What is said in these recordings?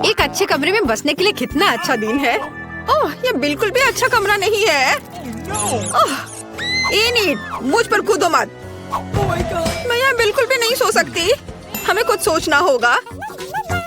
एक अच्छे कमरे में बसने के लिए कितना अच्छा दिन है। ओह, ये बिल्कुल भी अच्छा कमरा नहीं है। ओह, इनिट, मुझ पर कूदो मत। मैं यहाँ बिल्कुल भी नहीं सो सकती। हमें कुछ सोचना होगा।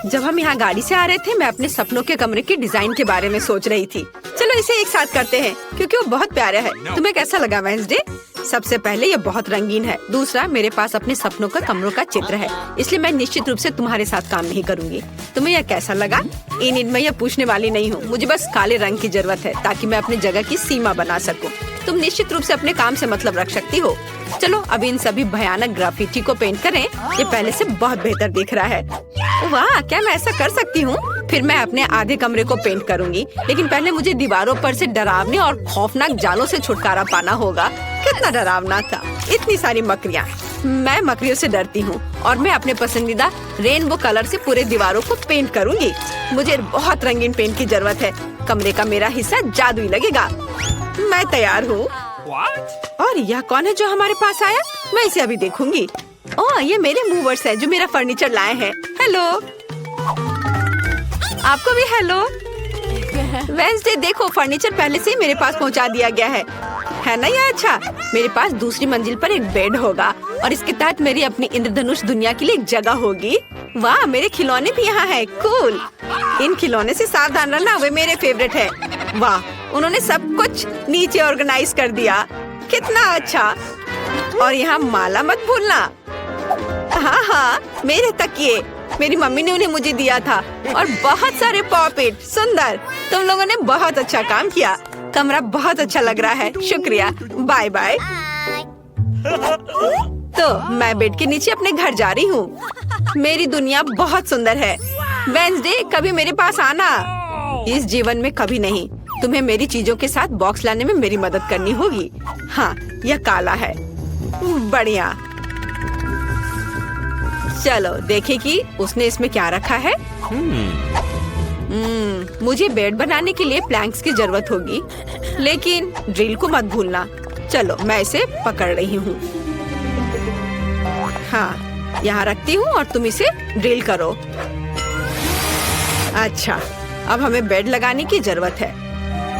जब हम यहाँ गाड़ी से आ रहे थे, मैं अपने सपनों के कमरे के डिजाइन के बारे में सोच रही थी। चलो इसे एक साथ करते हैं क्योंकि वो बहुत प्यारा है। तुम्हें कैसा लगा वेंसडे? सबसे पहले ये बहुत रंगीन है। दूसरा, मेरे पास अपने सपनों का कमरों का चित्र है, इसलिए मैं निश्चित रूप से तुम्हारे साथ काम नहीं करूँगी। तुम्हें यह कैसा लगा? इन मैं यह पूछने वाली नहीं हूँ। मुझे बस काले रंग की जरूरत है ताकि मैं अपनी जगह की सीमा बना सकूँ। तुम निश्चित रूप से अपने काम से मतलब रख सकती हो। चलो अब इन सभी भयानक ग्राफिटी को पेंट करें। ये पहले से बहुत बेहतर दिख रहा है। वाह, क्या मैं ऐसा कर सकती हूँ? फिर मैं अपने आधे कमरे को पेंट करूँगी, लेकिन पहले मुझे दीवारों पर से डरावने और खौफनाक जालों से छुटकारा पाना होगा। कितना डरावना था, इतनी सारी मकड़ियाँ। मैं मकड़ियों से डरती हूँ और मैं अपने पसंदीदा रेनबो कलर से पूरे दीवारों को पेंट करूँगी। मुझे बहुत रंगीन पेंट की जरूरत है। कमरे का मेरा हिस्सा जादुई लगेगा। मैं तैयार हूँ। और यह कौन है जो हमारे पास आया? मैं इसे अभी देखूंगी। ओह, ये मेरे मूवर्स है जो मेरा फर्नीचर लाए हैं। हेलो, आपको भी हेलो। वेंसडे, देखो फर्नीचर पहले से ही मेरे पास पहुंचा दिया गया है ना? ये अच्छा। मेरे पास दूसरी मंजिल पर एक बेड होगा और इसके तहत मेरी अपनी इंद्रधनुष दुनिया के लिए एक जगह होगी। वाह, मेरे खिलौने भी यहाँ है। कूल। इन खिलौने से सावधान रहना, वे मेरे फेवरेट है। वाह, उन्होंने सब कुछ नीचे ऑर्गेनाइज कर दिया। कितना अच्छा। और यहाँ माला मत भूलना। हाँ हाँ, मेरे तकिए मेरी मम्मी ने उन्हें मुझे दिया था। और बहुत सारे पॉपेट। सुंदर, तुम लोगों ने बहुत अच्छा काम किया। कमरा बहुत अच्छा लग रहा है। शुक्रिया। Bye bye. तो मैं बेड के नीचे अपने घर जा रही हूँ। मेरी दुनिया बहुत सुंदर है। वेंसडे, कभी मेरे पास आना। इस जीवन में कभी नहीं। तुम्हें मेरी चीजों के साथ बॉक्स लाने में मेरी मदद करनी होगी। हाँ, यह काला है। बढ़िया। चलो देखें कि उसने इसमें क्या रखा है। मुझे बेड बनाने के लिए प्लैंक्स की जरूरत होगी, लेकिन ड्रिल को मत भूलना। चलो मैं इसे पकड़ रही हूँ। हाँ, यहाँ रखती हूँ और तुम इसे ड्रिल करो। अच्छा, अब हमें बेड लगाने की जरूरत है।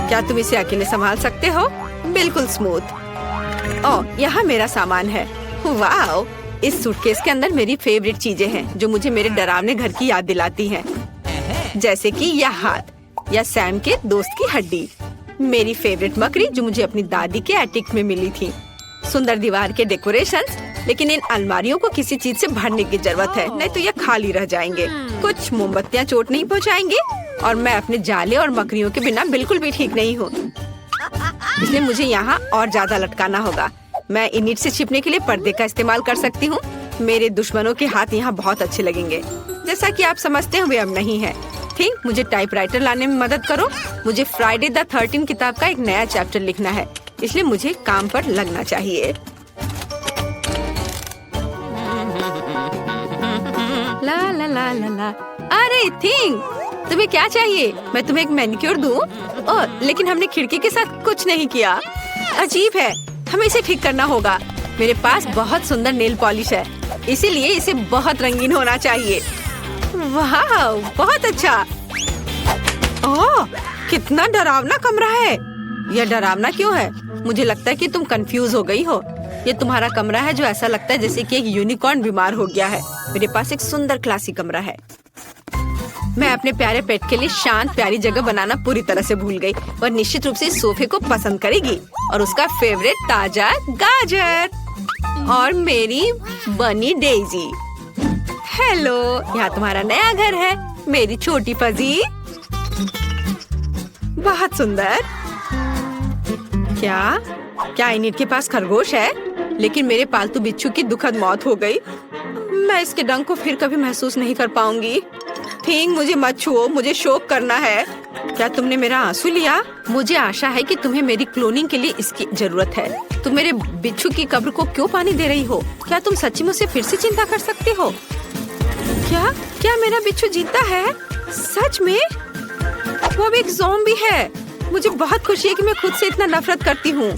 क्या तुम इसे अकेले संभाल सकते हो? बिल्कुल स्मूथ। ओह, यहाँ मेरा सामान है। वाह, इस सूटकेस के अंदर मेरी फेवरेट चीजें हैं जो मुझे मेरे डरावने घर की याद दिलाती हैं। जैसे कि यह हाथ, या सैम के दोस्त की हड्डी, मेरी फेवरेट मकड़ी जो मुझे अपनी दादी के एटिक में मिली थी, सुंदर दीवार के डेकोरेशंस। लेकिन इन अलमारियों को किसी चीज से भरने की जरूरत है, नहीं तो ये खाली रह जाएंगे। कुछ मोमबत्तियाँ चोट नहीं पहुँचाएंगे और मैं अपने जाले और मकड़ियों के बिना बिल्कुल भी ठीक नहीं हूँ, इसलिए मुझे यहाँ और ज्यादा लटकाना होगा। मैं इनिट से छिपने के लिए पर्दे का इस्तेमाल कर सकती हूँ। मेरे दुश्मनों के हाथ यहाँ बहुत अच्छे लगेंगे। जैसा कि आप समझते हैं वे अब नहीं है। ठीक, मुझे टाइपराइटर लाने में मदद करो। मुझे फ्राइडे द 13 किताब का एक नया चैप्टर लिखना है, इसलिए मुझे काम पर लगना चाहिए। ला ला ला ला ला। अरे थिंग, तुम्हें क्या चाहिए? मैं तुम्हें एक मैनिक्योर दूं? ओह, लेकिन हमने खिड़की के साथ कुछ नहीं किया। अजीब है, हमें इसे ठीक करना होगा। मेरे पास बहुत सुंदर नेल पॉलिश है, इसीलिए इसे बहुत रंगीन होना चाहिए। वाह, बहुत अच्छा। ओह, कितना डरावना कमरा है। यह डरावना क्यों है? मुझे लगता है कि तुम कंफ्यूज हो गई हो। ये तुम्हारा कमरा है जो ऐसा लगता है जैसे कि एक यूनिकॉर्न बीमार हो गया है। मेरे पास एक सुंदर क्लासिक कमरा है। मैं अपने प्यारे पेट के लिए शांत प्यारी जगह बनाना पूरी तरह से भूल गई। वह निश्चित रूप से इस सोफे को पसंद करेगी और उसका फेवरेट ताजा गाजर और मेरी बनी डेजी। हेलो, यहाँ तुम्हारा नया घर है, मेरी छोटी फजी। बहुत सुंदर। क्या इनिट के पास खरगोश है? लेकिन मेरे पालतू बिच्छू की दुखद मौत हो गई। मैं इसके डंक को फिर कभी महसूस नहीं कर पाऊंगी। थिंग, मुझे मत छुओ, मुझे शोक करना है। क्या तुमने मेरा आंसू लिया? मुझे आशा है कि तुम्हें मेरी क्लोनिंग के लिए इसकी जरूरत है। तुम मेरे बिच्छू की कब्र को क्यों पानी दे रही हो? क्या तुम सच्ची मुझसे फिर से चिंता कर सकते हो? क्या मेरा बिच्छू जीता है? सच में? वो भी एक ज़ॉम्बी है। मुझे बहुत खुशी है कि मैं खुद से इतना नफरत करती हूँ।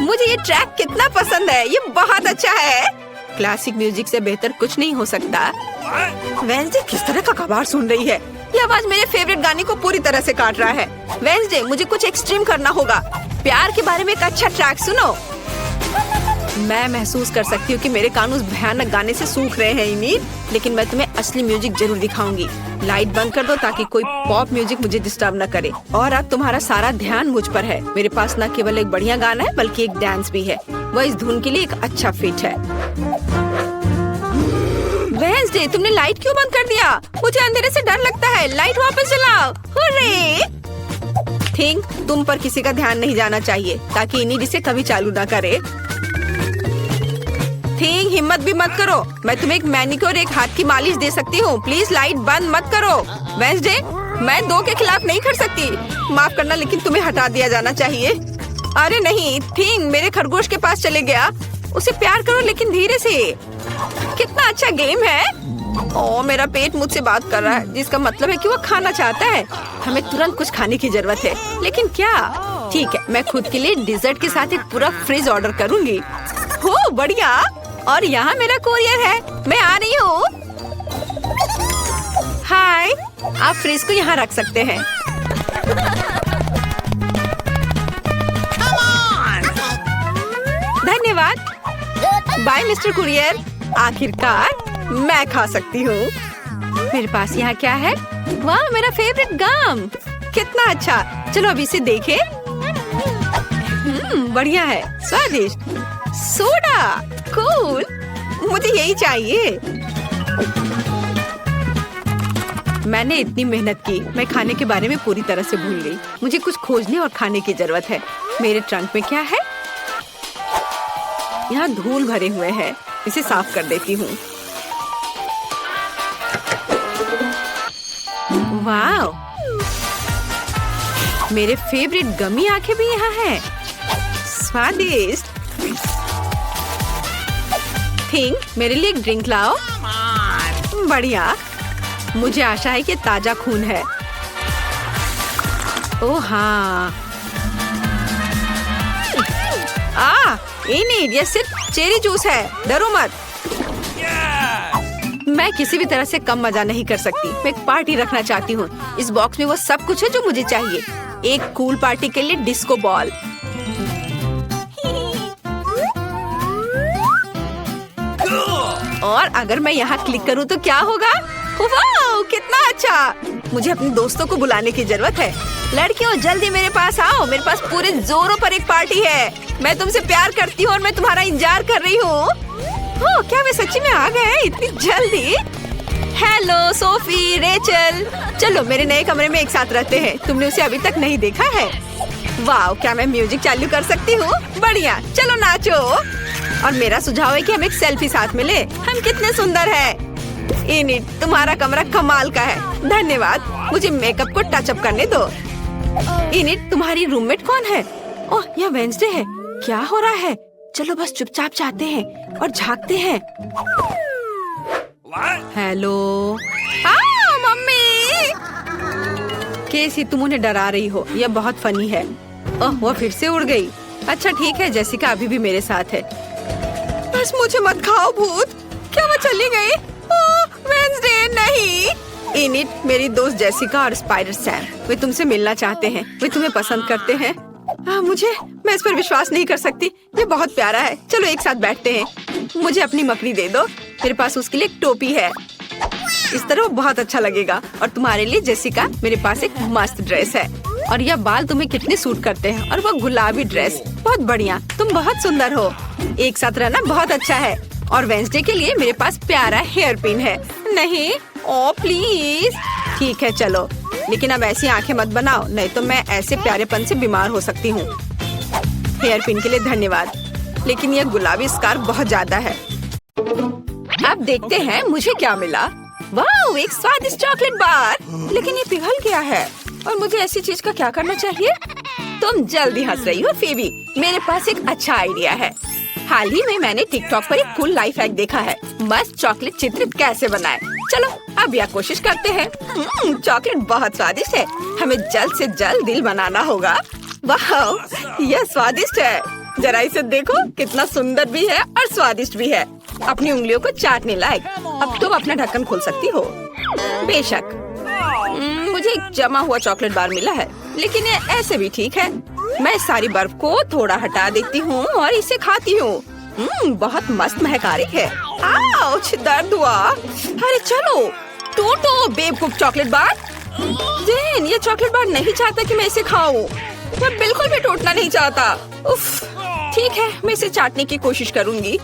मुझे ये ट्रैक कितना पसंद है, ये बहुत अच्छा है। क्लासिक म्यूजिक से बेहतर कुछ नहीं हो सकता। वेंसडे किस तरह का कबाड़ सुन रही है? ये आवाज मेरे फेवरेट गाने को पूरी तरह से काट रहा है। वेंसडे, मुझे कुछ एक्सट्रीम करना होगा। प्यार के बारे में एक अच्छा ट्रैक सुनो। मैं महसूस कर सकती हूँ कि मेरे कान उस भयानक गाने से सूख रहे हैं इनीर, लेकिन मैं तुम्हें असली म्यूजिक जरूर दिखाऊंगी। लाइट बंद कर दो ताकि कोई पॉप म्यूजिक मुझे डिस्टर्ब न करे। और अब तुम्हारा सारा ध्यान मुझ पर है। मेरे पास न केवल एक बढ़िया गाना है बल्कि एक डांस भी है। वह इस धुन के लिए एक अच्छा फिट है। वेंसडे, तुमने लाइट क्यों बंद कर दिया? मुझे अंधेरे से डर लगता है। लाइट वापस जलाओ। हुर्रे! थिंक, तुम पर किसी का ध्यान नहीं जाना चाहिए ताकि इनीर इसे कभी चालू न करे। थिंक, हिम्मत भी मत करो। मैं तुम्हें एक मैनिक्योर, एक हाथ की मालिश दे सकती हूँ। प्लीज लाइट बंद मत करो। वेंसडे, मैं 2 के खिलाफ नहीं कर सकती। माफ करना, लेकिन तुम्हें हटा दिया जाना चाहिए। अरे नहीं, थिंक मेरे खरगोश के पास चले गया। उसे प्यार करो लेकिन धीरे से। कितना अच्छा गेम है। ओ, मेरा पेट मुझसे बात कर रहा है, जिसका मतलब है कि वो खाना चाहता है। हमें तुरंत कुछ खाने की जरूरत है, लेकिन क्या? ठीक है, मैं खुद के लिए डिजर्ट के साथ एक पूरा फ्रिज ऑर्डर करूंगी। हो बढ़िया। और यहाँ मेरा कोरियर है, मैं आ रही हूँ। हाय, आप फ्रिज को यहाँ रख सकते हैं। धन्यवाद। Bye mister courier. आखिरकार मैं खा सकती हूँ। मेरे पास यहाँ क्या है? वाह, मेरा फेवरेट गम। कितना अच्छा। चलो अभी इसे देखें। बढ़िया है, स्वादिष्ट। Soda, cool. मुझे यही चाहिए। मैंने इतनी मेहनत की, मैं खाने के बारे में पूरी तरह से भूल गई। मुझे कुछ खोजने और खाने की जरूरत है। मेरे ट्रंक में क्या है? यहाँ धूल भरे हुए हैं। इसे साफ कर देती हूँ। वाव, मेरे फेवरेट गमी आंखें भी यहाँ हैं। स्वादिष्ट। थिंक, मेरे लिए एक ड्रिंक लाओ। बढ़िया। मुझे आशा है कि ताजा खून है। ओह हाँ। इनीड, ये सिर्फ चेरी जूस है। डरो मत। मैं किसी भी तरह से कम मजा नहीं कर सकती। मैं एक पार्टी रखना चाहती हूँ। इस बॉक्स में वो सब कुछ है जो मुझे चाहिए। एक कूल पार्टी के लिए डिस्को बॉल, और अगर मैं यहाँ क्लिक करूँ तो क्या होगा? वाह, कितना अच्छा। मुझे अपने दोस्तों को बुलाने की जरूरत है। लड़कियों, जल्दी मेरे पास आओ। मेरे पास पूरे जोरों पर एक पार्टी है। मैं तुमसे प्यार करती हूँ और मैं तुम्हारा इंतजार कर रही हूँ। ओह, क्या वे सच्ची में आ गए इतनी जल्दी? हेलो सोफी, रेचल, चलो मेरे नए कमरे में एक साथ रहते हैं। तुमने उसे अभी तक नहीं देखा है। वाह, क्या मैं म्यूजिक चालू कर सकती हूँ? बढ़िया, चलो नाचो। और मेरा सुझाव है कि हम एक सेल्फी साथ में ले। हम कितने सुंदर हैं। इनीड, तुम्हारा कमरा कमाल का है। धन्यवाद। मुझे मेकअप को टच अप करने दो। इनीड, तुम्हारी रूममेट कौन है? ओह, यह वेंसडे है। क्या हो रहा है? चलो बस चुपचाप जाते हैं और झांकते हैं। हेलो। मम्मी। केसी, तुम उन्हें डरा रही हो। यह बहुत फनी है। ओह, वो फिर से उड़ गई। अच्छा ठीक है, जेसिका अभी भी मेरे साथ है। बस मुझे मत खाओ भूत। क्या वो चली गई? वेंसडे, नहीं। इनीड, मेरी दोस्त जेसिका और स्पाइडर सैम, वे तुमसे मिलना चाहते हैं। वे तुम्हें पसंद करते हैं। मैं इस पर विश्वास नहीं कर सकती। ये बहुत प्यारा है। चलो एक साथ बैठते हैं। मुझे अपनी मकड़ी दे दो। मेरे पास उसके लिए एक टोपी है। इस तरह वो बहुत अच्छा लगेगा। और तुम्हारे लिए जेसिका, मेरे पास एक मस्त ड्रेस है। और यह बाल तुम्हें कितने सूट करते हैं। और वो गुलाबी ड्रेस, बहुत बढ़िया। तुम बहुत सुंदर हो। एक साथ रहना बहुत अच्छा है। और वेंसडे के लिए मेरे पास प्यारा हेयर पिन है। नहीं, ओ प्लीज। ठीक है चलो, लेकिन अब ऐसी आंखें मत बनाओ, नहीं तो मैं ऐसे प्यारेपन से बीमार हो सकती हूँ। हेयर पिन के लिए धन्यवाद, लेकिन यह गुलाबी स्कार्फ बहुत ज्यादा है। अब देखते हैं मुझे क्या मिला। वाह, एक स्वादिष्ट चॉकलेट बार। लेकिन ये पिघल गया है और मुझे ऐसी चीज का क्या करना चाहिए? तुम जल्दी हंस रही हो फेबी। मेरे पास एक अच्छा आइडिया है। हाल ही में मैंने टिकटॉक पर एक कूल लाइफ हैक देखा है। मस्त चॉकलेट चित्र कैसे बनाए। चलो अब यह कोशिश करते हैं। चॉकलेट बहुत स्वादिष्ट है। हमें जल्द से जल्द दिल बनाना होगा। वाह, यह स्वादिष्ट है। जरा इसे देखो, कितना सुंदर भी है और स्वादिष्ट भी है। अपनी उंगलियों को चाटने लायक। अब तुम अपना ढक्कन खोल सकती हो। बेशक। मुझे एक जमा हुआ चॉकलेट बार मिला है, लेकिन ये ऐसे भी ठीक है। मैं सारी बर्फ को थोड़ा हटा देती हूँ और इसे खाती हूँ। बहुत मस्त महक आ रही है। आउच, दर्द हुआ। अरे चलो, टूटो बेवकूफ चॉकलेट बार। जेन, ये चॉकलेट बार नहीं चाहता कि मैं इसे खाऊं। मैं बिल्कुल भी टूटना नहीं चाहता। उफ, ठीक है, मैं इसे चाटने की कोशिश करूंगी।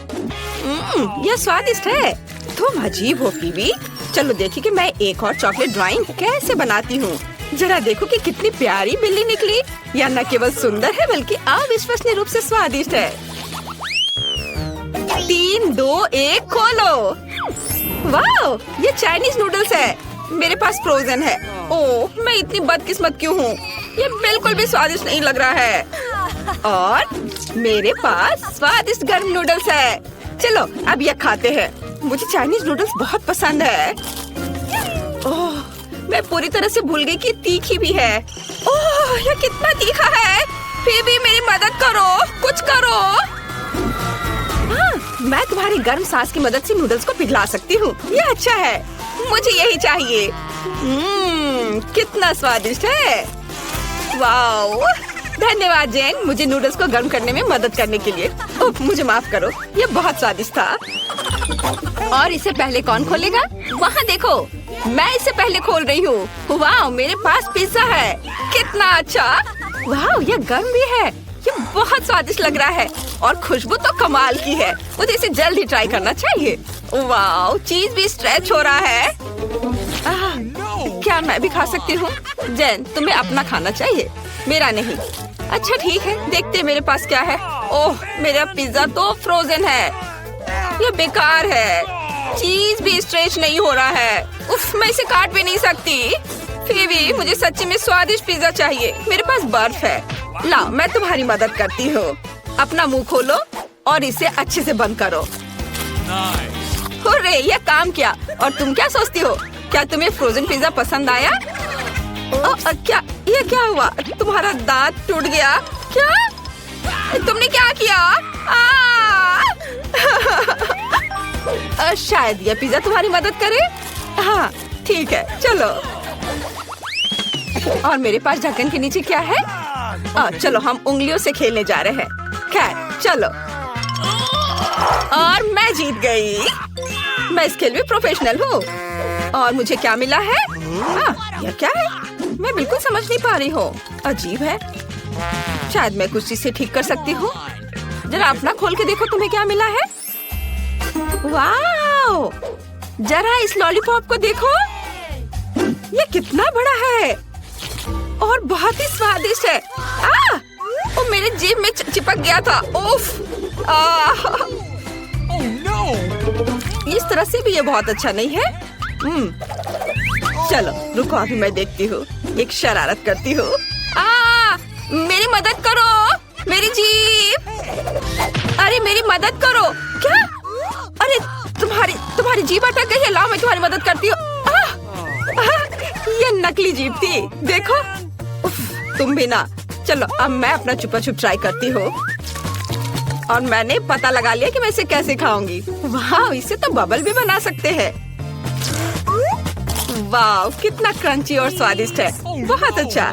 यह स्वादिष्ट है। तुम अजीब हो फीबी। चलो देखिए कि मैं एक और चॉकलेट ड्राइंग कैसे बनाती हूँ। जरा देखो कि कितनी प्यारी बिल्ली निकली। यह न केवल सुंदर है बल्कि अविश्वसनीय रूप से स्वादिष्ट है। 3, 2, 1 खोलो। वाह, ये चाइनीज नूडल्स है। मेरे पास फ्रोजन है। ओह, मैं इतनी बदकिस्मत क्यों हूँ। ये बिल्कुल भी स्वादिष्ट नहीं लग रहा है। और मेरे पास स्वादिष्ट गर्म नूडल्स है। चलो अब यह खाते हैं। मुझे चाइनीज नूडल्स बहुत पसंद है। ओह, मैं पूरी तरह से भूल गई कि तीखी भी है। ओह, यह कितना तीखा है। फिर भी मेरी मदद करो, कुछ करो। हाँ, मैं तुम्हारी गर्म सांस की मदद से नूडल्स को पिघला सकती हूँ। यह अच्छा है, मुझे यही चाहिए। कितना स्वादिष्ट है। वाओ, धन्यवाद जेन, मुझे नूडल्स को गर्म करने में मदद करने के लिए। ओह, मुझे माफ करो, यह बहुत स्वादिष्ट था। और इसे पहले कौन खोलेगा? वहाँ देखो, मैं इसे पहले खोल रही हूँ। वाह, मेरे पास पिज्जा है। कितना अच्छा। वाह, यह गर्म भी है। ये बहुत स्वादिष्ट लग रहा है और खुशबू तो कमाल की है। मुझे इसे जल्द ही ट्राई करना चाहिए। वाह, चीज भी स्ट्रेच हो रहा है। क्या मैं भी खा सकती हूँ? जेन, तुम्हें अपना खाना चाहिए, मेरा नहीं। अच्छा ठीक है, देखते हैं मेरे पास क्या है। ओह, मेरा पिज्जा तो फ्रोजन है। ये बेकार है। चीज भी स्ट्रेच नहीं हो रहा है। उफ, मैं इसे काट भी नहीं सकती। फिर भी मुझे सच्ची में स्वादिष्ट पिज्जा चाहिए। मेरे पास बर्फ है। लाओ, मैं तुम्हारी मदद करती हूँ। अपना मुंह खोलो और इसे अच्छे से बंद करो। हुर्रे, यह काम किया। और तुम क्या सोचती हो? क्या तुम्हें फ्रोजन पिज्जा पसंद आया? क्या ये क्या हुआ? तुम्हारा दांत टूट गया क्या? तुमने क्या किया? शायद यह पिज्जा तुम्हारी मदद करे। हाँ ठीक है, चलो। और मेरे पास ढक्कन के नीचे क्या है? चलो हम उंगलियों से खेलने जा रहे हैं। खैर चलो। और मैं जीत गई। मैं इस खेल में प्रोफेशनल हूँ। और मुझे क्या मिला है? यह क्या है? मैं बिल्कुल समझ नहीं पा रही हूँ। अजीब है। शायद मैं कुछ चीज़ ठीक कर सकती हूँ। जरा अपना खोल के देखो, तुम्हें क्या मिला है? वाओ! जरा इस लॉलीपॉप को देखो। ये कितना बड़ा है और बहुत ही स्वादिष्ट है। वो मेरे जीभ में चिपक गया था। उफ! इस तरह से भी ये बहुत अच्छा नहीं है। चलो रुको, अभी मैं देखती हूँ। एक शरारत करती हूँ। मेरी मदद करो, मेरी जीभ। अरे मेरी मदद करो। क्या? अरे तुम्हारी जीभ अटक गई है। लाओ मैं तुम्हारी मदद करती हूँ। ये नकली जीभ थी, देखो। उफ, तुम भी ना। चलो अब मैं अपना छुपा छुप ट्राई करती हूँ। और मैंने पता लगा लिया कि मैं इसे कैसे खाऊंगी। वाह, इसे तो बबल भी बना सकते हैं। वाह, कितना क्रंची और स्वादिष्ट है। बहुत अच्छा।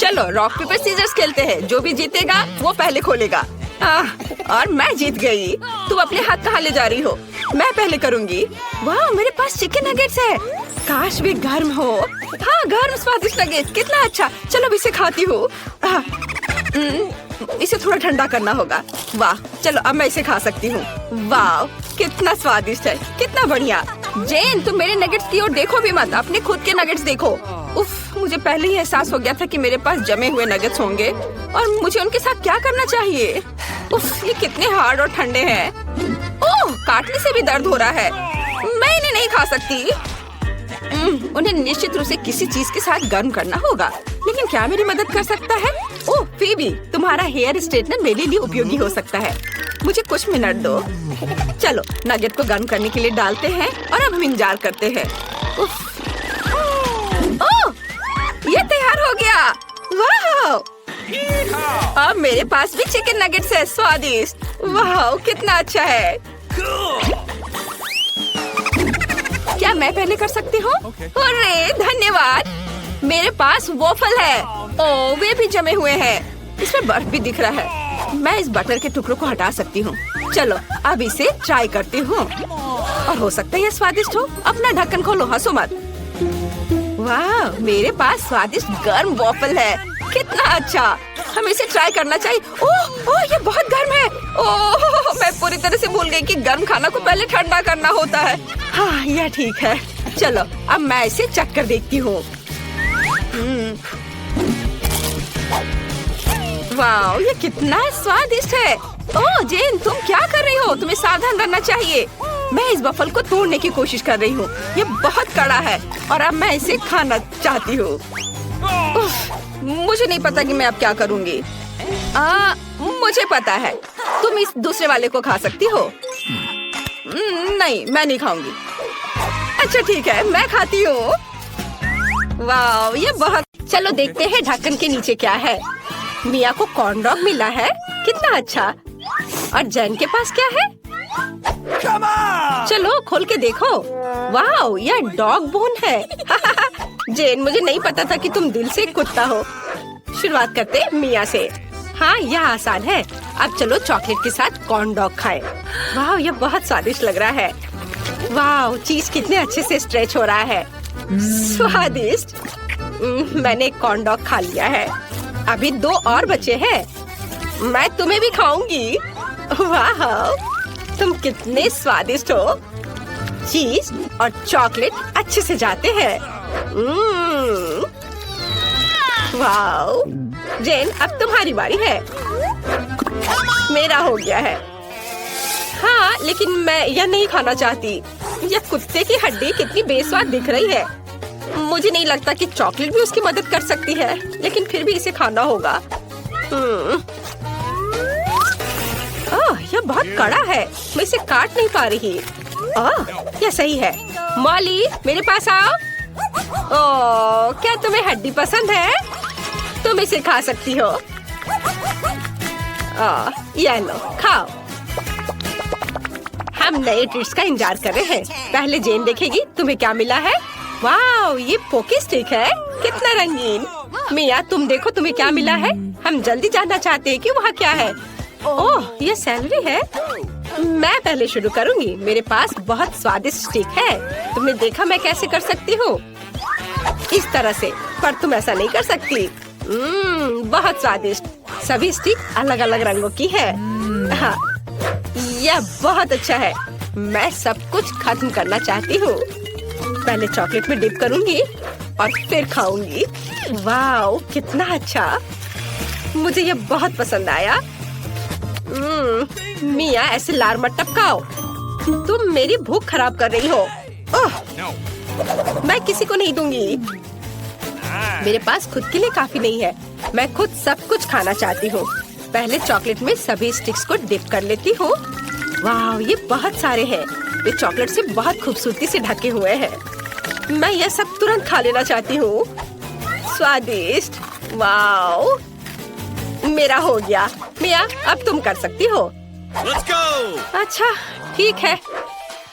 चलो रॉक पेपर सीजर्स खेलते हैं। जो भी जीतेगा वो पहले खोलेगा। और मैं जीत गई। तुम अपने हाथ कहाँ ले जा रही हो? मैं पहले करूंगी। वाह, मेरे पास चिकन नगेट्स है। काश वे गर्म हो। हाँ, गर्म स्वादिष्ट नगेट्स, कितना अच्छा। चलो अब इसे खाती हूँ। इसे थोड़ा ठंडा करना होगा। वाह, चलो अब मैं इसे खा सकती हूँ। वाह, कितना स्वादिष्ट है, कितना बढ़िया। जेन, तुम मेरे नगेट्स की ओर देखो भी मत, अपने खुद के नगेट्स देखो। उफ, मुझे पहले ही एहसास हो गया था कि मेरे पास जमे हुए नगेट्स होंगे और मुझे उनके साथ क्या करना चाहिए। उफ, ये कितने हार्ड और ठंडे हैं। ओह, काटने से भी दर्द हो रहा है। मैं इन्हें नहीं खा सकती। उन्हें निश्चित रूप से किसी चीज के साथ गर्म करना होगा। लेकिन क्या मेरी मदद कर सकता है? ओह फीबी, तुम्हारा हेयर स्ट्रेटनर मेरे लिए उपयोगी हो सकता है। मुझे कुछ मिनट दो। चलो नगेट को गर्म करने के लिए डालते हैं और अब हम इंतजार करते हैं। उफ। ओह, ये तैयार हो गया। वाह! अब मेरे पास भी चिकन नगेट्स है, स्वादिष्ट। वाह कितना अच्छा है। क्या मैं पहले कर सकती हूँ? अरे धन्यवाद। मेरे पास वॉफल है। ओह वे भी जमे हुए हैं। इसमें बर्फ भी दिख रहा है। मैं इस बटर के टुकड़ों को हटा सकती हूँ। चलो अब इसे ट्राई करती हूँ और हो सकता है ये स्वादिष्ट हो। अपना ढक्कन खोलो, हंसो मत। वाह मेरे पास स्वादिष्ट गर्म वॉफल है। कितना अच्छा, हमें इसे ट्राई करना चाहिए। ओह ओह ये बहुत गर्म है। ओह मैं पूरी तरह से भूल गई कि गर्म खाना को पहले ठंडा करना होता है। हाँ यह ठीक है। चलो अब मैं इसे चख कर देखती हूँ। वाह ये कितना स्वादिष्ट है। ओह जेन तुम क्या कर रही हो? तुम्हें सावधान रहना चाहिए। मैं इस वॉफल को तोड़ने की कोशिश कर रही हूँ। ये बहुत कड़ा है और अब मैं इसे खाना चाहती हूँ। मुझे नहीं पता कि मैं अब क्या करूँगी। मुझे पता है, तुम इस दूसरे वाले को खा सकती हो। नहीं मैं नहीं खाऊंगी। अच्छा ठीक है मैं खाती हूँ। वाह ये बहुत। चलो देखते हैं ढक्कन के नीचे क्या है। मिया को कॉर्न डॉग मिला है। कितना अच्छा। और जैन के पास क्या है? चलो खोल के देखो। वाह यह डॉग बोन है। जेन मुझे नहीं पता था कि तुम दिल से कुत्ता हो। शुरुआत करते हैं मिया से। हाँ यह आसान है। अब चलो चॉकलेट के साथ कॉर्न डॉग खाएं। वाह यह बहुत स्वादिष्ट लग रहा है। वाह चीज कितने अच्छे से स्ट्रेच हो रहा है। स्वादिष्ट। मैंने कॉर्न डॉग खा लिया है। अभी 2 और बचे हैं। मैं तुम्हें भी खाऊंगी। वाह तुम कितने स्वादिष्ट हो। चीज और चॉकलेट अच्छे से जाते हैं। वाह जेन अब तुम्हारी बारी है। मेरा हो गया है। हाँ लेकिन मैं यह नहीं खाना चाहती। यह कुत्ते की हड्डी कितनी बेस्वाद दिख रही है। मुझे नहीं लगता कि चॉकलेट भी उसकी मदद कर सकती है, लेकिन फिर भी इसे खाना होगा। यह बहुत कड़ा है। मैं इसे काट नहीं पा रही। यह सही है। मॉली मेरे पास आओ। ओह क्या तुम्हें हड्डी पसंद है? तुम इसे खा सकती हो। ये लो खाओ। हम नए ट्रीट्स का इंतजार कर रहे हैं। पहले जेन देखेगी तुम्हें क्या मिला है। वाह ये पोकी स्टिक है। कितना रंगीन। मिया तुम देखो तुम्हें क्या मिला है। हम जल्दी जानना चाहते हैं कि वहाँ क्या है। ओह ये सैलरी है। मैं पहले शुरू करूँगी। मेरे पास बहुत स्वादिष्ट स्टिक है। तुमने देखा मैं कैसे कर सकती हूँ? इस तरह से। पर तुम ऐसा नहीं कर सकती। बहुत स्वादिष्ट। सभी स्टिक अलग अलग रंगों की है। हाँ यह बहुत अच्छा है। मैं सब कुछ खत्म करना चाहती हूँ। पहले चॉकलेट में डिप करूँगी और फिर खाऊंगी। वाह कितना अच्छा। मुझे यह बहुत पसंद आया। मिया ऐसे लार मत टपकाओ। तुम मेरी भूख खराब कर रही हो। मैं किसी को नहीं दूंगी। मेरे पास खुद के लिए काफी नहीं है। मैं खुद सब कुछ खाना चाहती हूँ। पहले चॉकलेट में सभी स्टिक्स को डिप कर लेती हूँ। वाह ये बहुत सारे हैं। वे चॉकलेट से बहुत खूबसूरती से ढके हुए हैं। मैं यह सब तुरंत खा लेना चाहती हूँ। स्वादिष्ट। वाह मेरा हो गया। मिया अब तुम कर सकती हो। Let's go! अच्छा ठीक है।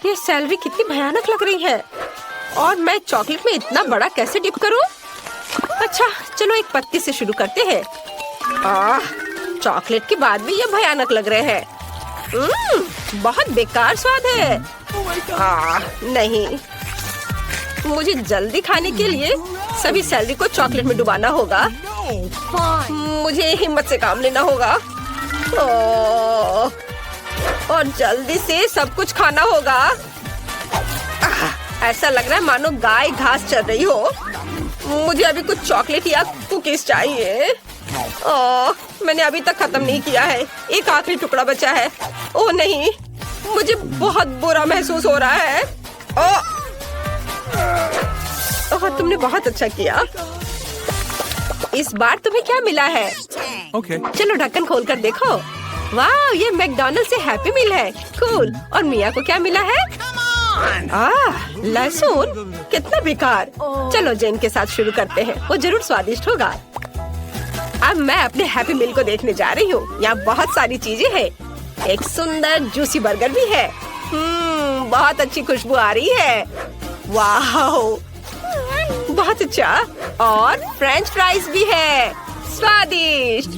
ये सैलरी कितनी भयानक लग रही है। और मैं चॉकलेट में इतना बड़ा कैसे डिप करूं? अच्छा चलो एक पत्ती से शुरू करते हैं। चॉकलेट के बाद भी ये भयानक लग रहे हैं। बहुत बेकार स्वाद है। नहीं मुझे जल्दी खाने के लिए सभी सैलरी को चॉकलेट में डुबाना होगा। मुझे हिम्मत से काम लेना होगा। और जल्दी से सब कुछ खाना होगा। ऐसा लग रहा है मानो गाय घास चर रही हो। मुझे अभी कुछ चॉकलेट या कुकीज चाहिए। मैंने अभी तक खत्म नहीं किया है। एक आखिरी टुकड़ा बचा है। ओह नहीं मुझे बहुत बुरा महसूस हो रहा है। तुमने बहुत अच्छा किया। इस बार तुम्हें क्या मिला है? चलो ढक्कन खोल कर देखो। वाह ये मैकडॉनल्ड से हैप्पी मील है। कूल। और मिया को क्या मिला है? लहसुन। कितना बेकार। चलो जेन के साथ शुरू करते हैं। वो जरूर स्वादिष्ट होगा। अब मैं अपने हैप्पी मील को देखने जा रही हूँ। यहाँ बहुत सारी चीजें हैं। एक सुंदर जूसी बर्गर भी है। बहुत अच्छी खुशबू आ रही है। वाह, बहुत अच्छा। और फ्रेंच फ्राइज भी है, स्वादिष्ट।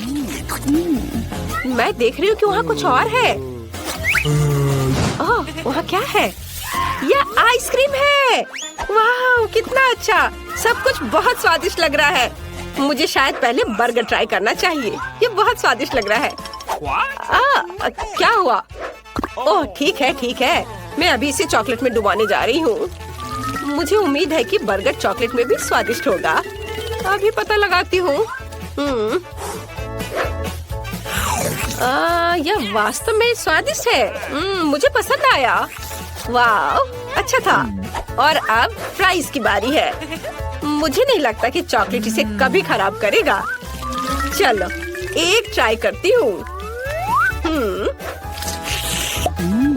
मैं देख रही हूँ कि वहाँ कुछ और है। ओह, वहाँ क्या है? यह आइसक्रीम है। वाह, कितना अच्छा। सब कुछ बहुत स्वादिष्ट लग रहा है। मुझे शायद पहले बर्गर ट्राई करना चाहिए। ये बहुत स्वादिष्ट लग रहा है। क्या हुआ? ओह, ठीक है। मैं अभी इसे चॉकलेट में डुबाने जा रही हूँ। मुझे उम्मीद है कि बर्गर चॉकलेट में भी स्वादिष्ट होगा। अभी पता लगाती हूँ। यह वास्तव में स्वादिष्ट है। मुझे पसंद आया। वाह, अच्छा था। और अब फ्राइज की बारी है। मुझे नहीं लगता कि चॉकलेट इसे कभी खराब करेगा। चलो, एक ट्राई करती हूँ।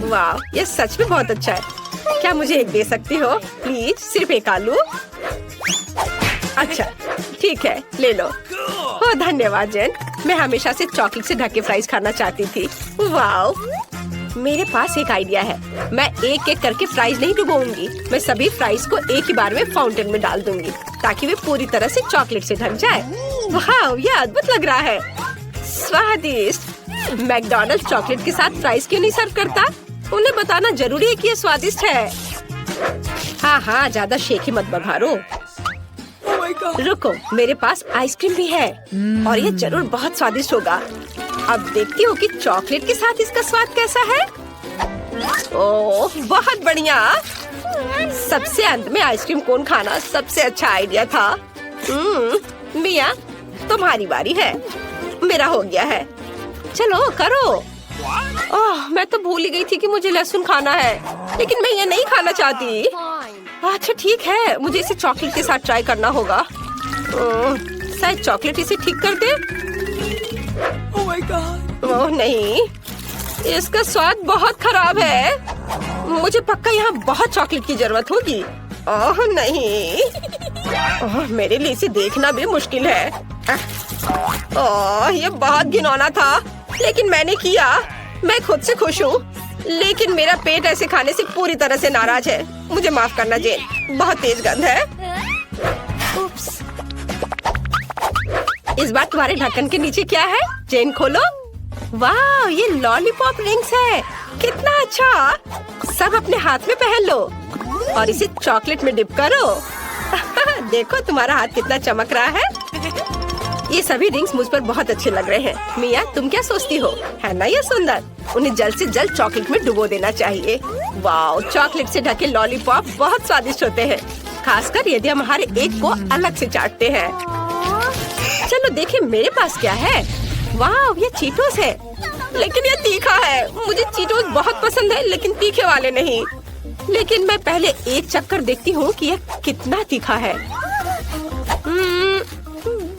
वाह, यह सच में बहुत अच्छा है। क्या मुझे एक दे सकती हो प्लीज? सिर्फ एक आलू। अच्छा, ठीक है, ले लो। ओह, धन्यवाद जेन। मैं हमेशा से चॉकलेट से ढके फ्राइज खाना चाहती थी। वाह, मेरे पास एक आइडिया है। मैं एक एक करके फ्राइज नहीं डुबोऊंगी। मैं सभी फ्राइज को एक ही बार में फाउंटेन में डाल दूंगी ताकि वे पूरी तरह से चॉकलेट से ढक जाए। वाह, यह अद्भुत लग रहा है। स्वादिष्ट। मैकडॉनल्ड्स चॉकलेट के साथ फ्राइज क्यों नहीं सर्व करता? उन्हें बताना जरूरी है कि ये स्वादिष्ट है। हाँ, ज्यादा शेकी मत बघारो। रुको, मेरे पास आइसक्रीम भी है और ये जरूर बहुत स्वादिष्ट होगा। अब देखती हूँ कि चॉकलेट के साथ इसका स्वाद कैसा है। ओह, बहुत बढ़िया। सबसे अंत में आइसक्रीम कोन खाना सबसे अच्छा आइडिया था। मिया, तुम्हारी बारी है। मेरा हो गया है। चलो करो। ओह, मैं तो भूल ही गई थी कि मुझे लहसुन खाना है, लेकिन मैं ये नहीं खाना चाहती। अच्छा, ठीक है, मुझे इसे चॉकलेट के साथ ट्राई करना होगा। शायद चॉकलेट इसे ठीक कर दे। ओह नहीं, इसका स्वाद बहुत खराब है। मुझे पक्का यहाँ बहुत चॉकलेट की जरूरत होगी। ओह नहीं, ओह, मेरे लिए इसे देखना भी मुश्किल है। ओह, ये बहुत घिनौना था, लेकिन मैंने किया। मैं खुद से खुश हूँ, लेकिन मेरा पेट ऐसे खाने से पूरी तरह से नाराज है। मुझे माफ करना जेन, बहुत तेज गंध है। उप्स। इस बार तुम्हारे ढक्कन के नीचे क्या है? जेन खोलो। वाह, ये लॉलीपॉप रिंग्स है। कितना अच्छा। सब अपने हाथ में पहन लो और इसे चॉकलेट में डिप करो। देखो तुम्हारा हाथ कितना चमक रहा है। ये सभी रिंग्स मुझ पर बहुत अच्छे लग रहे हैं। मिया, तुम क्या सोचती हो? है ना ये सुंदर? उन्हें जल्द से जल्द चॉकलेट में डुबो देना चाहिए। वाह, चॉकलेट से ढके लॉलीपॉप बहुत स्वादिष्ट होते हैं, खासकर यदि हम हर एक को अलग से चाटते हैं। चलो देखिए मेरे पास क्या है। वाह, ये चीटोस है, लेकिन ये तीखा है। मुझे चीटोस बहुत पसंद है, लेकिन तीखे वाले नहीं। लेकिन मैं पहले एक चक्कर देखती हूँ कि यह कितना तीखा है।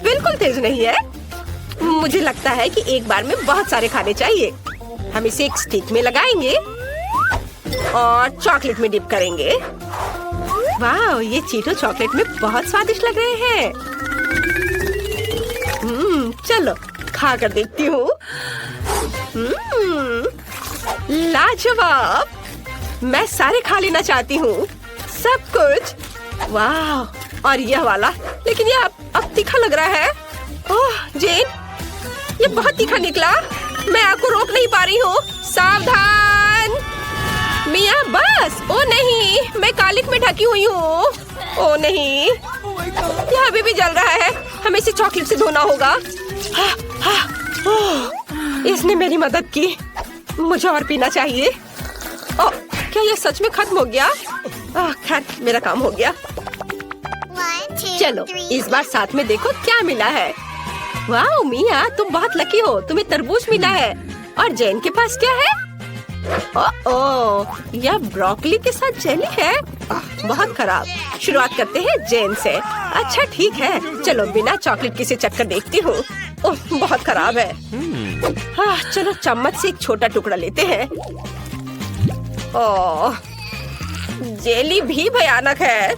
बिल्कुल तेज नहीं है। मुझे लगता है कि एक बार में बहुत सारे खाने चाहिए। हम इसे एक स्टिक में लगाएंगे और चॉकलेट में डिप करेंगे। वाह, ये चीटो चॉकलेट में बहुत स्वादिष्ट लग रहे हैं। चलो खा कर देखती हूँ। लाजवाब। मैं सारे खा लेना चाहती हूँ, सब कुछ। वाह, और यह वाला, लेकिन यह अब तीखा लग रहा है। ओह जेन, ये बहुत तीखा निकला। मैं आपको रोक नहीं पा रही हूँ। सावधान। मिया, बस। ओ नहीं, मैं कालिक में ढकी हुई हूँ। ओ नहीं, यह अभी भी जल रहा है। हमें इसे चॉकलेट से धोना होगा। इसने मेरी मदद की। मुझे और पीना चाहिए। ओह, क्या यह सच में खत्म हो गया? खैर, मेरा काम हो गया। चलो इस बार साथ में देखो क्या मिला है। वाह मिया, तुम बहुत लकी हो, तुम्हें तरबूज मिला है। और जेन के पास क्या है? ओह, यह ब्रोकली के साथ जेली है। बहुत खराब। शुरुआत करते हैं जेन से। अच्छा ठीक है, चलो बिना चॉकलेट की से चक्कर देखती हूँ। ओह, बहुत खराब है। चलो चम्मच से एक छोटा टुकड़ा लेते हैं। ओह, जेली भी भयानक है।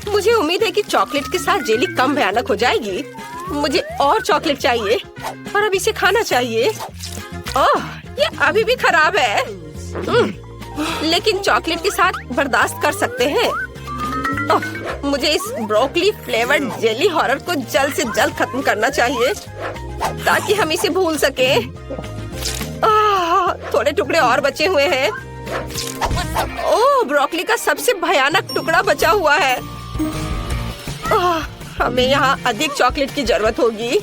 मुझे उम्मीद है कि चॉकलेट के साथ जेली कम भयानक हो जाएगी। मुझे और चॉकलेट चाहिए और अब इसे खाना चाहिए। ओह, ये अभी भी खराब है। लेकिन चॉकलेट के साथ बर्दाश्त कर सकते हैं। मुझे इस ब्रोकली फ्लेवर्ड जेली हॉरर को जल्द से जल्द खत्म करना चाहिए ताकि हम इसे भूल सके। थोड़े टुकड़े और बचे हुए हैं। ओह, ब्रोकली का सबसे भयानक टुकड़ा बचा हुआ है। हमें यहाँ अधिक चॉकलेट की जरूरत होगी।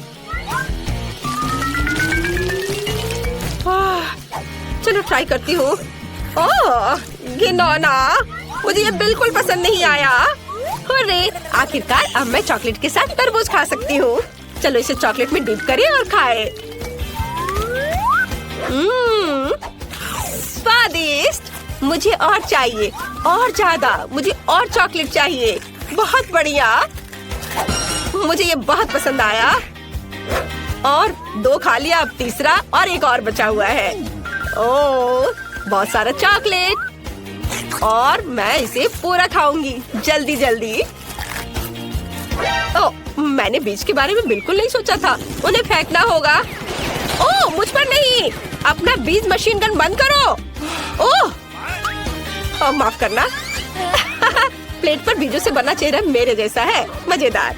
चलो ट्राई करती हूँ। ओह, घिनौना, मुझे ये बिल्कुल पसंद नहीं आया। अरे, आखिरकार अब मैं चॉकलेट के साथ तरबूज खा सकती हूँ। चलो इसे चॉकलेट में डिप करें और खाएं। स्वादिष्ट। मुझे और चाहिए, और ज्यादा। मुझे और चॉकलेट चाहिए। बहुत बढ़िया, मुझे ये बहुत पसंद आया। और 2 खा लिया, अब तीसरा और एक और बचा हुआ है। ओह, बहुत सारा चॉकलेट और मैं इसे पूरा खाऊंगी जल्दी जल्दी। ओह, मैंने बीज के बारे में बिल्कुल नहीं सोचा था। उन्हें फेंकना होगा। ओह, मुझ पर नहीं। अपना बीज मशीन गन बंद करो। ओह, माफ करना। प्लेट पर बीजों से बना चेहरा मेरे जैसा है। मजेदार।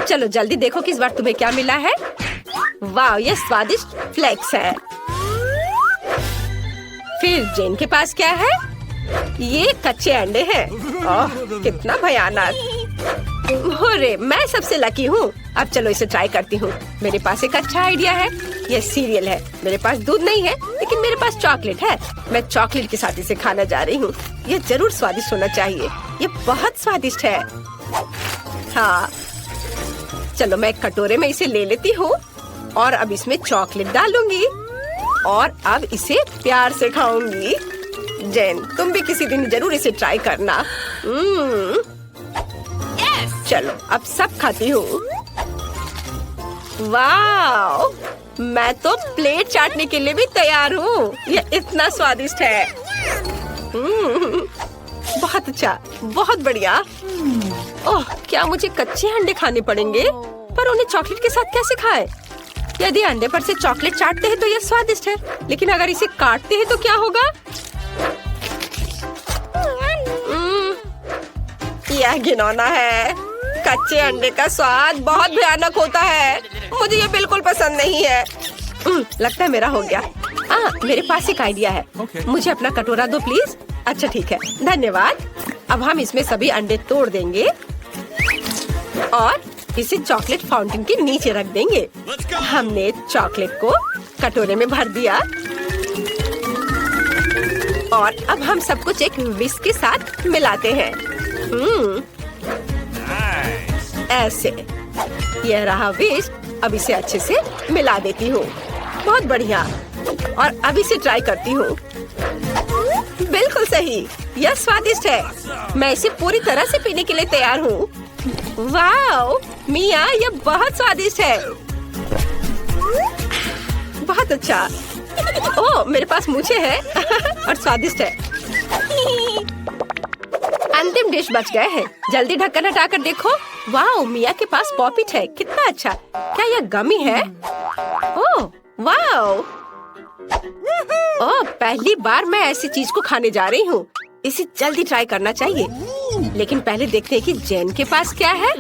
चलो जल्दी देखो कि इस बार तुम्हें क्या मिला है। वाह, ये स्वादिष्ट फ्लेक्स है। फिर जेन के पास क्या है? ये कच्चे अंडे हैं। ओह, कितना भयानक। अरे, मैं सबसे लकी हूँ। अब चलो इसे ट्राई करती हूँ। मेरे पास एक अच्छा आइडिया है। ये सीरियल है। मेरे पास दूध नहीं है, लेकिन मेरे पास चॉकलेट है। मैं चॉकलेट के साथ इसे खाना जा रही हूँ। ये जरूर स्वादिष्ट होना चाहिए। ये बहुत स्वादिष्ट है। हाँ, चलो मैं एक कटोरे में इसे ले लेती हूँ और अब इसमें चॉकलेट डालूंगी और अब इसे प्यार से खाऊंगी। जेन, तुम भी किसी दिन जरूर इसे ट्राई करना। चलो अब सब खाती हूँ। वाह, मैं तो प्लेट चाटने के लिए भी तैयार हूँ। ये इतना स्वादिष्ट है। बहुत अच्छा, बहुत बढ़िया। ओह, क्या मुझे कच्चे अंडे खाने पड़ेंगे? पर उन्हें चॉकलेट के साथ कैसे खाएं? यदि अंडे पर से चॉकलेट चाटते हैं तो यह स्वादिष्ट है, लेकिन अगर इसे काटते हैं तो क्या होगा? यह घिनौना है। कच्चे अंडे का स्वाद बहुत भयानक होता है। मुझे ये बिल्कुल पसंद नहीं है। लगता है मेरा हो गया। मेरे पास एक आइडिया है। मुझे अपना कटोरा दो प्लीज। अच्छा ठीक है, धन्यवाद। अब हम इसमें सभी अंडे तोड़ देंगे और इसे चॉकलेट फाउंटेन के नीचे रख देंगे। हमने चॉकलेट को कटोरे में भर दिया और अब हम सब कुछ एक विस्क के साथ मिलाते हैं। ऐसे। यह रहा विस्क। अब इसे अच्छे से मिला देती हूँ। बहुत बढ़िया। और अब इसे ट्राई करती हूँ। बिल्कुल सही, यह स्वादिष्ट है। मैं इसे पूरी तरह से पीने के लिए तैयार हूँ। वाह मिया, यह बहुत स्वादिष्ट है। बहुत अच्छा। ओह, मेरे पास मूछें हैं और स्वादिष्ट है। अंतिम डिश बच गए हैं। जल्दी ढक्कन हटाकर देखो। वाह, मिया के पास पॉपिट है। कितना अच्छा। क्या यह गमी है? ओह वाह। ओह, पहली बार मैं ऐसी चीज को खाने जा रही हूँ। इसे जल्दी ट्राई करना चाहिए। लेकिन पहले देखते हैं कि जेन के पास क्या है।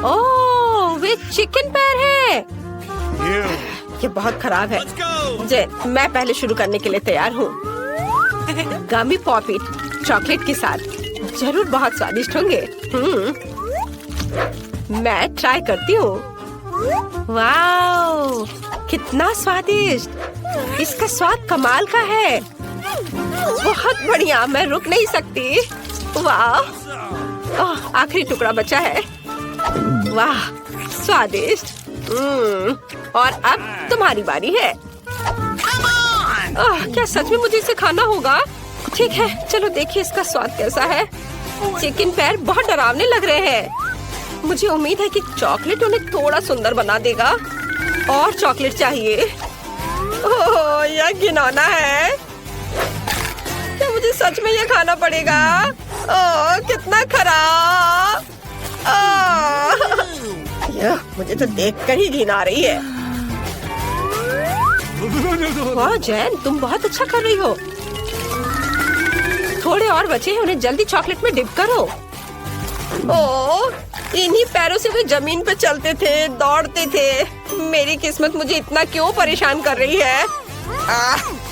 ओह, वे चिकन पैर है। ये बहुत खराब है। जेन, मैं पहले शुरू करने के लिए तैयार हूँ। गमी पॉपिट चॉकलेट के साथ जरूर बहुत स्वादिष्ट होंगे। मैं ट्राई करती हूँ। वाओ, कितना स्वादिष्ट। इसका स्वाद कमाल का है। बहुत बढ़िया, मैं रुक नहीं सकती। वाह, आखिरी टुकड़ा बचा है। वाह, स्वादिष्ट। और अब तुम्हारी बारी है। क्या सच में मुझे इसे खाना होगा? ठीक है, चलो देखिए इसका स्वाद कैसा है। चिकन पैर बहुत डरावने लग रहे हैं। मुझे उम्मीद है कि चॉकलेट उन्हें थोड़ा सुंदर बना देगा। और चॉकलेट चाहिए। ओह, यह घिनौना है। क्या मुझे सच में यह खाना पड़ेगा? ओह, कितना खराब। मुझे तो देखकर ही घिन आ रही है। वाह जैन, तुम बहुत अच्छा कर रही हो। थोड़े और बचे हैं, उन्हें जल्दी चॉकलेट में डिप करो। ओह, इन्हीं पैरों से वे जमीन पर चलते थे, दौड़ते थे। मेरी किस्मत मुझे इतना क्यों परेशान कर रही है।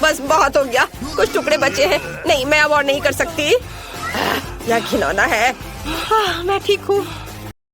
बस बहुत हो गया, कुछ टुकड़े बचे हैं। नहीं, मैं अब और नहीं कर सकती। यह घिनौना है। मैं ठीक हूँ।